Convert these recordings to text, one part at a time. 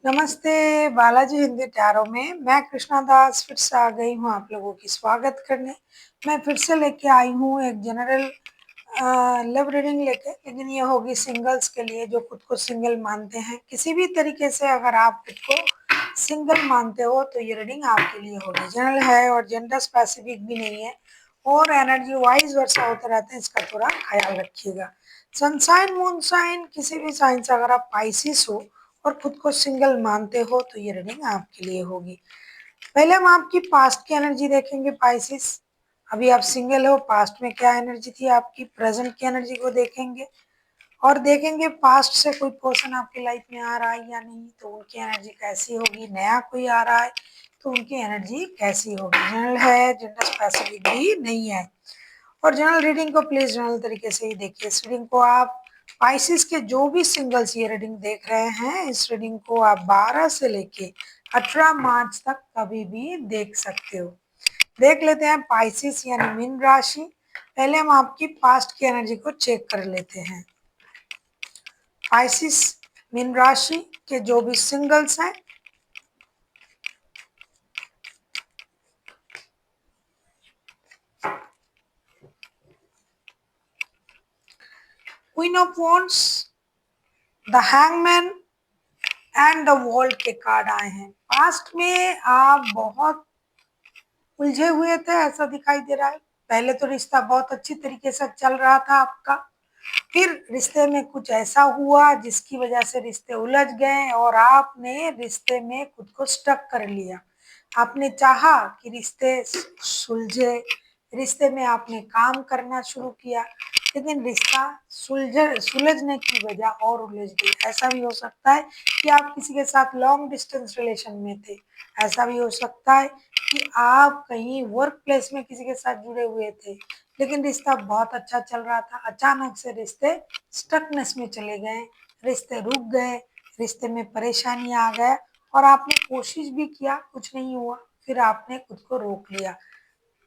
नमस्ते बालाजी हिंदी टैरो में मैं कृष्णा दास फिर से आ गई हूँ आप लोगों की स्वागत करने। मैं फिर से लेके आई हूँ एक जनरल लव रीडिंग लेके, लेकिन ये होगी सिंगल्स के लिए जो खुद को सिंगल मानते हैं। किसी भी तरीके से अगर आप खुद को सिंगल मानते हो तो ये रीडिंग आपके लिए होगी। जनरल है और जेंडर स्पेसिफिक भी नहीं है और एनर्जी वाइज वर्षा होते रहते हैं, इसका थोड़ा ख्याल रखिएगा। सनसाइन मून साइन किसी भी साइन से अगर आप पाइसिस हो और खुद को सिंगल मानते हो तो ये रीडिंग आपके लिए होगी। पहले हम आपकी पास्ट की एनर्जी देखेंगे पाइसिस। अभी आप सिंगल हो, पास्ट में क्या एनर्जी थी आपकी, प्रेजेंट की एनर्जी को देखेंगे और देखेंगे पास्ट से कोई पर्सन आपकी लाइफ में आ रहा है या नहीं, तो उनकी एनर्जी कैसी होगी। नया कोई आ रहा है तो उनकी एनर्जी कैसी होगी। जनरल है, जेंडर स्पेसिफिक भी नहीं है। और जनरल रीडिंग को प्लीज जनरल तरीके से ही देखिए। इस रीडिंग को आप पाइसिस के जो भी सिंगल्स ये रीडिंग देख रहे हैं, इस रीडिंग को आप 12 से लेके 18 मार्च तक कभी भी देख सकते हो। देख लेते हैं पाइसिस यानी मीन राशि। पहले हम आपकी पास्ट की एनर्जी को चेक कर लेते हैं। पाइसिस मीन राशि के जो भी सिंगल्स हैं, queen of wands, the hangman and the world के कार्ड आए हैं। पास्ट में आप बहुत उलझे हुए थे ऐसा दिखाई दे रहा है। पहले तो रिश्ता बहुत अच्छी तरीके से चल रहा था आपका, फिर रिश्ते में कुछ ऐसा हुआ जिसकी वजह से रिश्ते उलझ गए और आपने रिश्ते में खुद को स्टक कर लिया। आपने चाहा कि रिश्ते सुलझे, रिश्ते में आपने काम करना शुरू किया, लेकिन रिश्ता सुलझने की वजह और उलझ गई। ऐसा भी हो सकता है कि आप किसी के साथ लॉन्ग डिस्टेंस रिलेशन में थे। ऐसा भी हो सकता है कि आप कहीं वर्क प्लेस में किसी के साथ जुड़े हुए थे, लेकिन रिश्ता बहुत अच्छा चल रहा था, अचानक से रिश्ते स्टकनेस में चले गए, रिश्ते रुक गए, रिश्ते में परेशानी आ गए और आपने कोशिश भी किया, कुछ नहीं हुआ, फिर आपने खुद को रोक लिया।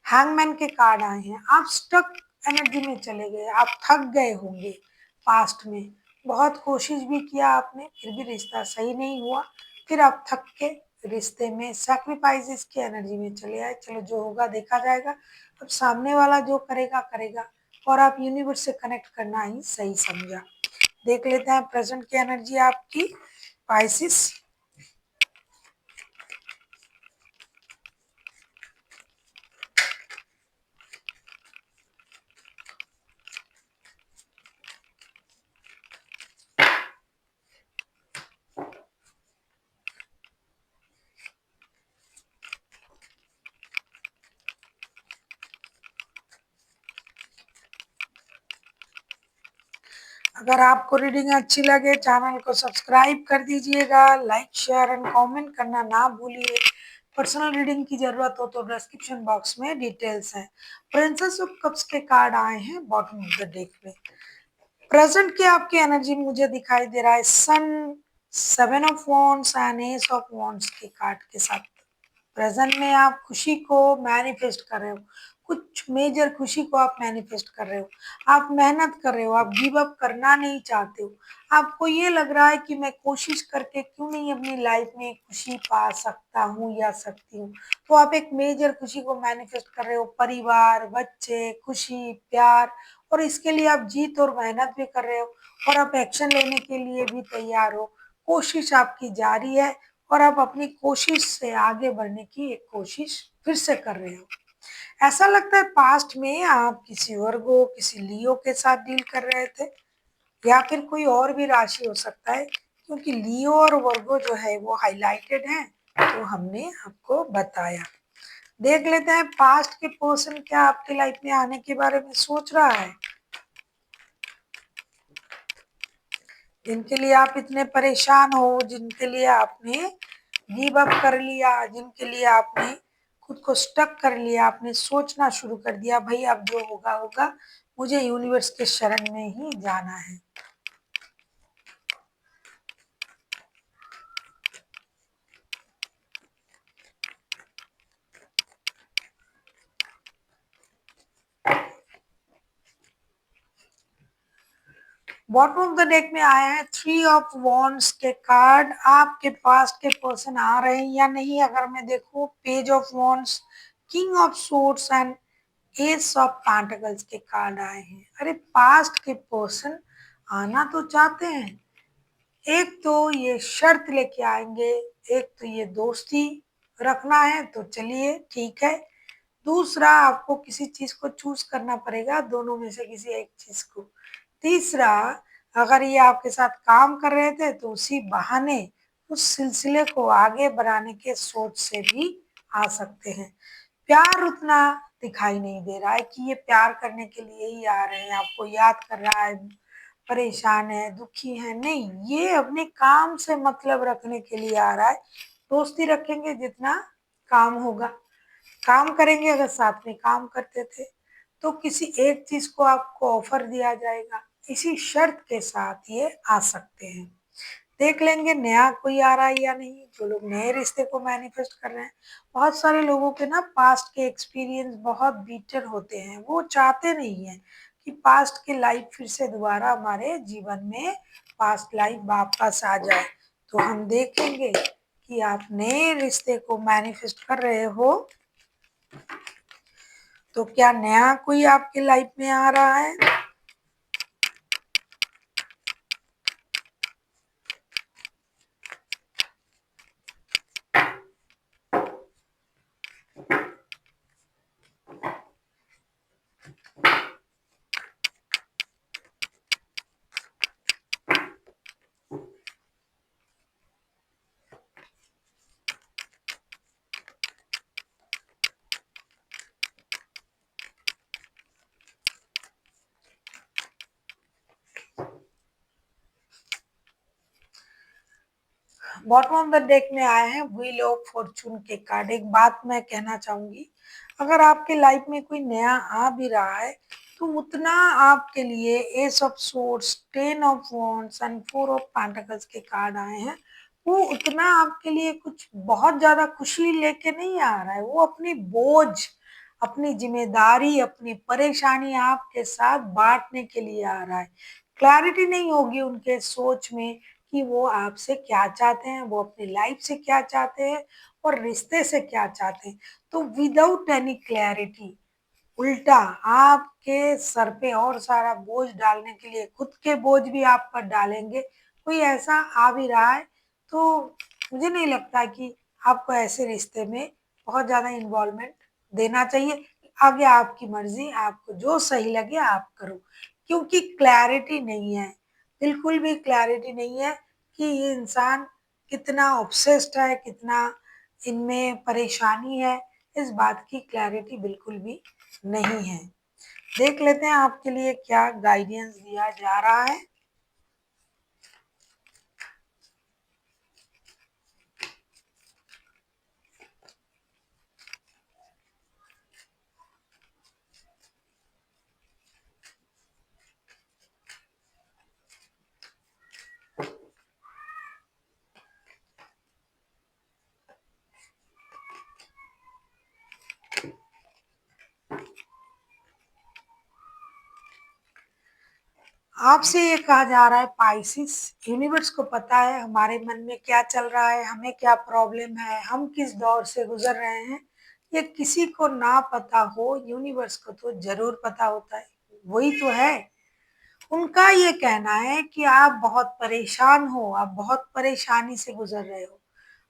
हैंगमैन के कार्ड आए हैं। आप स्टक एनर्जी में चले गए, आप थक गए होंगे। पास्ट में बहुत कोशिश भी किया आपने, फिर भी रिश्ता सही नहीं हुआ, फिर आप थक के रिश्ते में सैक्रिफाइसेस की एनर्जी में चले आए। चलो जो होगा देखा जाएगा, अब सामने वाला जो करेगा करेगा और आप यूनिवर्स से कनेक्ट करना ही सही समझा। देख लेते हैं प्रेजेंट की एनर्जी आपकी पाइसिस। अगर आपको रीडिंग अच्छी लगे चैनल को सब्सक्राइब कर दीजिएगा, लाइक शेयर एंड कमेंट करना ना भूलिए। पर्सनल रीडिंग की जरूरत हो तो डिस्क्रिप्शन बॉक्स में डिटेल्स हैं। प्रिंसेस ऑफ कप्स के कार्ड आए हैं बॉटम ऑफ द डेक में। प्रेजेंट की आपकी एनर्जी मुझे दिखाई दे रहा है sun, seven of wands and ace of wands के कार्ड के साथ। प्रेजेंट में आप खुशी को मैनिफेस्ट कर रहे हो, कुछ मेजर खुशी को आप मैनिफेस्ट कर रहे हो। आप मेहनत कर रहे हो, आप गिव अप करना नहीं चाहते हो। आपको ये लग रहा है कि मैं कोशिश करके क्यों नहीं अपनी लाइफ में खुशी पा सकता हूँ या सकती हूँ। तो आप एक मेजर खुशी को मैनिफेस्ट कर रहे हो, परिवार, बच्चे, खुशी, प्यार, और इसके लिए आप जीत और मेहनत भी कर रहे हो और आप एक्शन लेने के लिए भी तैयार हो। कोशिश आपकी जारी है और आप अपनी कोशिश से आगे बढ़ने की एक कोशिश फिर से कर रहे हो। ऐसा लगता है पास्ट में आप किसी वर्गो, किसी लियो के साथ डील कर रहे थे या फिर कोई और भी राशि हो सकता है, क्योंकि लियो और वर्गो जो है वो हाईलाइटेड है तो हमने आपको बताया। देख लेते हैं पास्ट के पर्सन क्या आपकी लाइफ में आने के बारे में सोच रहा है, जिनके लिए आप इतने परेशान हो, जिनके लिए आपने गिव अप कर लिया, जिनके लिए आपने खुद को स्टक कर लिया, आपने सोचना शुरू कर दिया भाई अब जो होगा होगा, मुझे यूनिवर्स के शरण में ही जाना है। बॉटम ऑफ द डेक में आया है 3 ऑफ वॉन्ड्स के कार्ड। आपके पास के पर्सन आ रहे हैं या नहीं, अगर मैं देखूं page of wands, king of swords and ace of pentacles के कार्ड आए हैं। अरे पास्ट के पर्सन आना तो चाहते हैं, एक तो ये शर्त लेके आएंगे, एक तो ये दोस्ती रखना है तो चलिए ठीक है, दूसरा आपको किसी चीज को चूज करना पड़ेगा, दोनों में से किसी एक चीज को। तीसरा, अगर ये आपके साथ काम कर रहे थे तो उसी बहाने उस सिलसिले को आगे बढ़ाने के सोच से भी आ सकते हैं। प्यार उतना दिखाई नहीं दे रहा है कि ये प्यार करने के लिए ही आ रहे हैं, आपको याद कर रहा है, परेशान है, दुखी है, नहीं, ये अपने काम से मतलब रखने के लिए आ रहा है। दोस्ती रखेंगे जितना काम होगा, काम करेंगे, अगर साथ में काम करते थे तो किसी एक चीज को आपको ऑफर दिया जाएगा, इसी शर्त के साथ ये आ सकते हैं। देख लेंगे नया कोई आ रहा है या नहीं, जो लोग नए रिश्ते को मैनिफेस्ट कर रहे हैं। बहुत सारे लोगों के ना पास्ट के एक्सपीरियंस बहुत बीटर होते हैं, वो चाहते नहीं है कि पास्ट की लाइफ फिर से दोबारा हमारे जीवन में पास्ट लाइफ वापस आ जाए। तो हम देखेंगे कि आप नए रिश्ते को मैनिफेस्ट कर रहे हो तो क्या नया कोई आपकी लाइफ में आ रहा है। बॉटम ऑफ द डेक में आए हैं व्हील ऑफ फॉर्चून के कार्ड। एक बात मैं कहना चाहूंगी, अगर आपके लाइफ में कोई नया आ भी रहा है तो उतना आपके लिए S of swords, ten of wands and four of pentacles के कार्ड आए हैं, वो उतना आपके लिए कुछ बहुत ज्यादा खुशी लेके नहीं आ रहा है, वो अपनी बोझ, अपनी जिम्मेदारी, अपनी परेशानी आपके साथ बांटने के लिए आ रहा है। क्लैरिटी नहीं होगी उनके सोच में कि वो आपसे क्या चाहते हैं, वो अपनी लाइफ से क्या चाहते हैं और रिश्ते से क्या चाहते हैं। तो विदाउट एनी क्लैरिटी उल्टा आपके सर पे और सारा बोझ डालने के लिए खुद के बोझ भी आप पर डालेंगे, कोई ऐसा आ भी रहा है तो मुझे नहीं लगता कि आपको ऐसे रिश्ते में बहुत ज्यादा इन्वॉल्वमेंट देना चाहिए। आगे आपकी मर्जी, आपको जो सही लगे आप करो, क्योंकि क्लैरिटी नहीं है, बिल्कुल भी क्लैरिटी नहीं है कि ये इंसान कितना ऑब्सेस्ड है, कितना इनमें परेशानी है, इस बात की क्लैरिटी बिल्कुल भी नहीं है। देख लेते हैं आपके लिए क्या गाइडेंस दिया जा रहा है। आपसे ये कहा जा रहा है पाइसिस, यूनिवर्स को पता है हमारे मन में क्या चल रहा है, हमें क्या प्रॉब्लम है, हम किस दौर से गुजर रहे हैं। ये किसी को ना पता हो, यूनिवर्स को तो जरूर पता होता है, वही तो है। उनका ये कहना है कि आप बहुत परेशान हो, आप बहुत परेशानी से गुजर रहे हो,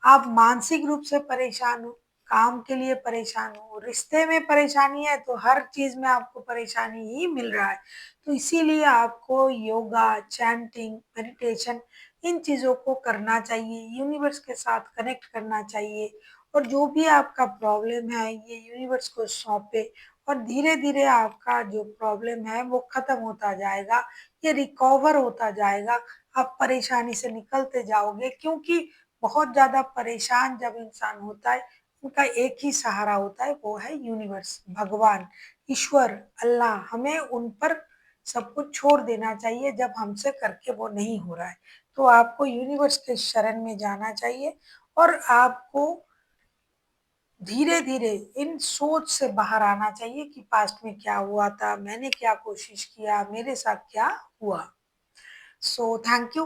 आप मानसिक रूप से परेशान हो, काम के लिए परेशान हो, रिश्ते में परेशानी है तो हर चीज में आपको परेशानी ही मिल रहा है। तो इसीलिए आपको योगा, चैंटिंग, मेडिटेशन, इन चीजों को करना चाहिए, यूनिवर्स के साथ कनेक्ट करना चाहिए, और जो भी आपका प्रॉब्लम है ये यूनिवर्स को सौंपे, और धीरे धीरे आपका जो प्रॉब्लम है वो खत्म होता जाएगा, ये रिकवर होता जाएगा, आप परेशानी से निकलते जाओगे। क्योंकि बहुत ज्यादा परेशान जब इंसान होता है, उनका एक ही सहारा होता है, वो है यूनिवर्स, भगवान, ईश्वर, अल्लाह। हमें उन पर सब कुछ छोड़ देना चाहिए जब हमसे करके वो नहीं हो रहा है। तो आपको यूनिवर्स के शरण में जाना चाहिए, और आपको धीरे धीरे इन सोच से बाहर आना चाहिए कि पास्ट में क्या हुआ था, मैंने क्या कोशिश किया, मेरे साथ क्या हुआ। So thank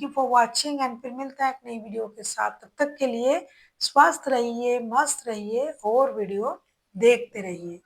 you for watching and फिर मिलता है एक नई वीडियो के साथ। तब तक के लिए स्वस्थ रहिए, मस्त रहिए और वीडियो देखते रहिए।